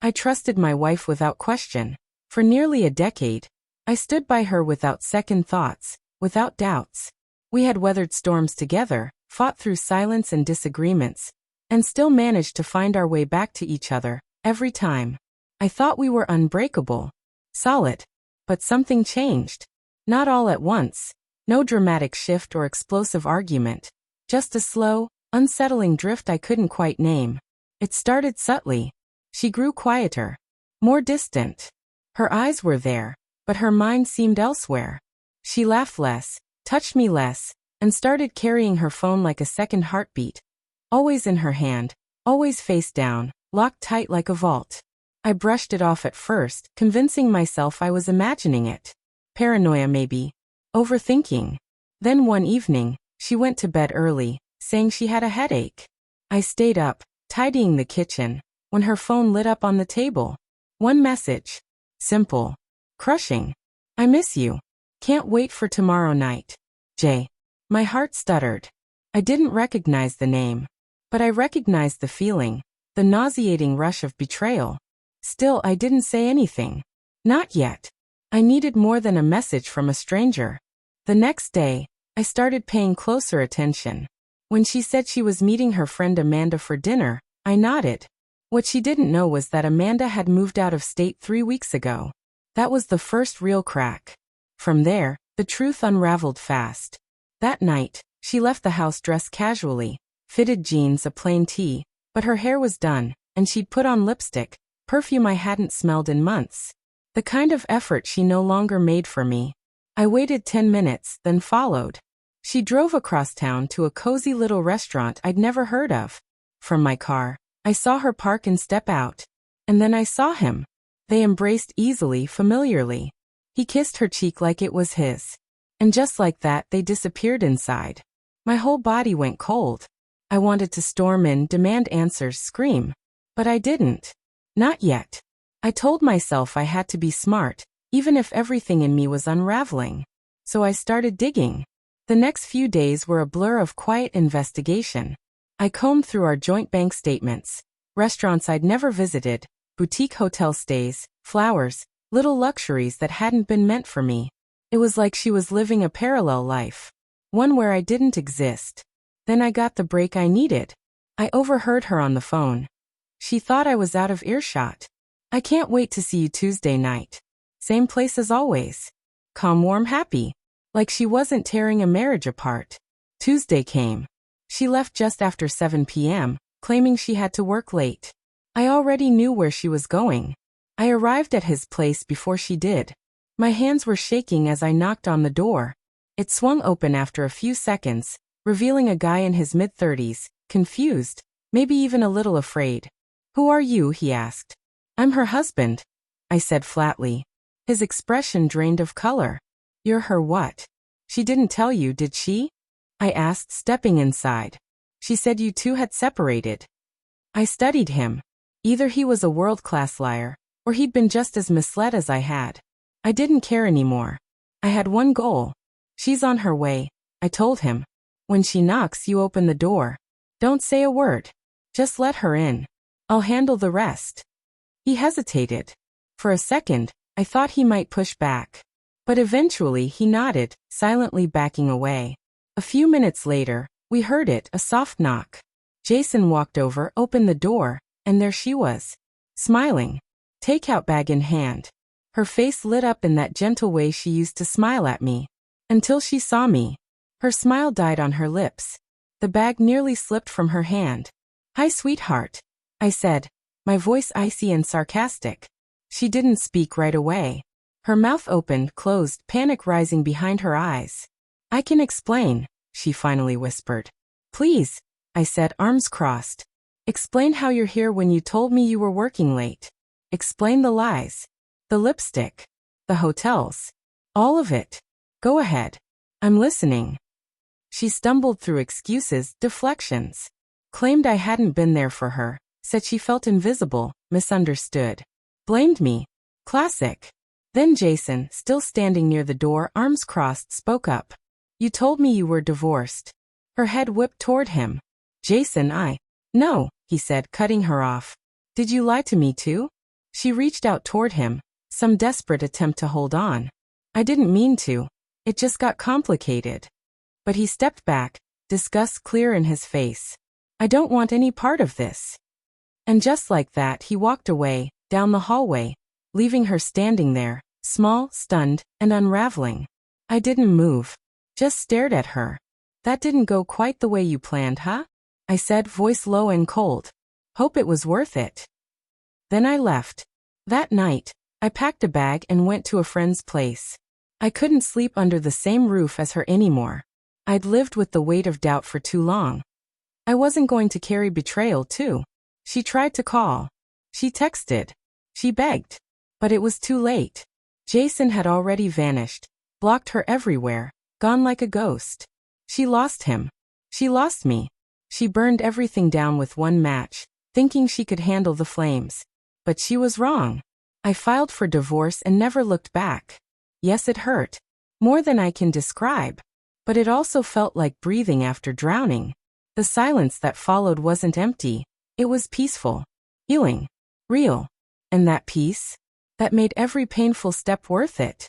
I trusted my wife without question. For nearly a decade, I stood by her without second thoughts, without doubts. We had weathered storms together, fought through silence and disagreements, and still managed to find our way back to each other, every time. I thought we were unbreakable, solid. But something changed. Not all at once. No dramatic shift or explosive argument. Just a slow, unsettling drift I couldn't quite name. It started subtly. She grew quieter, more distant. Her eyes were there, but her mind seemed elsewhere. She laughed less, touched me less, and started carrying her phone like a second heartbeat. Always in her hand, always face down, locked tight like a vault. I brushed it off at first, convincing myself I was imagining it. Paranoia maybe. Overthinking. Then one evening, she went to bed early, saying she had a headache. I stayed up, tidying the kitchen, when her phone lit up on the table. One message. Simple. Crushing. I miss you. Can't wait for tomorrow night. Jay. My heart stuttered. I didn't recognize the name. But I recognized the feeling, the nauseating rush of betrayal. Still, I didn't say anything. Not yet. I needed more than a message from a stranger. The next day, I started paying closer attention. When she said she was meeting her friend Amanda for dinner, I nodded. What she didn't know was that Amanda had moved out of state 3 weeks ago. That was the first real crack. From there, the truth unraveled fast. That night, she left the house dressed casually, fitted jeans, a plain tee, but her hair was done, and she'd put on lipstick, perfume I hadn't smelled in months. The kind of effort she no longer made for me. I waited 10 minutes, then followed. She drove across town to a cozy little restaurant I'd never heard of. From my car, I saw her park and step out. And then I saw him. They embraced easily, familiarly. He kissed her cheek like it was his. And just like that, they disappeared inside. My whole body went cold. I wanted to storm in, demand answers, scream. But I didn't. Not yet. I told myself I had to be smart, even if everything in me was unraveling. So I started digging. The next few days were a blur of quiet investigation. I combed through our joint bank statements, restaurants I'd never visited, boutique hotel stays, flowers, little luxuries that hadn't been meant for me. It was like she was living a parallel life, one where I didn't exist. Then I got the break I needed. I overheard her on the phone. She thought I was out of earshot. I can't wait to see you Tuesday night. Same place as always. Calm, warm, happy. Like she wasn't tearing a marriage apart. Tuesday came. She left just after 7 p.m., claiming she had to work late. I already knew where she was going. I arrived at his place before she did. My hands were shaking as I knocked on the door. It swung open after a few seconds, revealing a guy in his mid-30s, confused, maybe even a little afraid. "Who are you?" he asked. "I'm her husband," I said flatly. His expression drained of color. "You're her what? She didn't tell you, did she?" I asked, stepping inside. "She said you two had separated." I studied him. Either he was a world-class liar, or he'd been just as misled as I had. I didn't care anymore. I had one goal. "She's on her way," I told him. "When she knocks, you open the door. Don't say a word. Just let her in. I'll handle the rest." He hesitated. For a second, I thought he might push back. But eventually he nodded, silently backing away. A few minutes later, we heard it, a soft knock. Jason walked over, opened the door, and there she was. Smiling. Takeout bag in hand. Her face lit up in that gentle way she used to smile at me. Until she saw me. Her smile died on her lips. The bag nearly slipped from her hand. "Hi, sweetheart," I said, my voice icy and sarcastic. She didn't speak right away. Her mouth opened, closed, panic rising behind her eyes. "I can explain," she finally whispered. "Please," I said, arms crossed. "Explain how you're here when you told me you were working late. Explain the lies. The lipstick. The hotels. All of it. Go ahead. I'm listening." She stumbled through excuses, deflections. Claimed I hadn't been there for her. Said she felt invisible, misunderstood. Blamed me. Classic. Then Jason, still standing near the door, arms crossed, spoke up. "You told me you were divorced." Her head whipped toward him. "Jason, No," he said, cutting her off. "Did you lie to me too?" She reached out toward him, some desperate attempt to hold on. I didn't mean to. It just got complicated. But he stepped back, disgust clear in his face. I don't want any part of this. And just like that, he walked away, down the hallway, leaving her standing there, small, stunned, and unraveling. I didn't move. Just stared at her. That didn't go quite the way you planned, huh? I said, voice low and cold. Hope it was worth it. Then I left. That night, I packed a bag and went to a friend's place. I couldn't sleep under the same roof as her anymore. I'd lived with the weight of doubt for too long. I wasn't going to carry betrayal too. She tried to call. She texted. She begged. But it was too late. Jason had already vanished, blocked her everywhere, gone like a ghost. She lost him. She lost me. She burned everything down with one match, thinking she could handle the flames. But she was wrong. I filed for divorce and never looked back. Yes, it hurt. More than I can describe. But it also felt like breathing after drowning. The silence that followed wasn't empty. It was peaceful. Healing. Real. And that peace? That made every painful step worth it.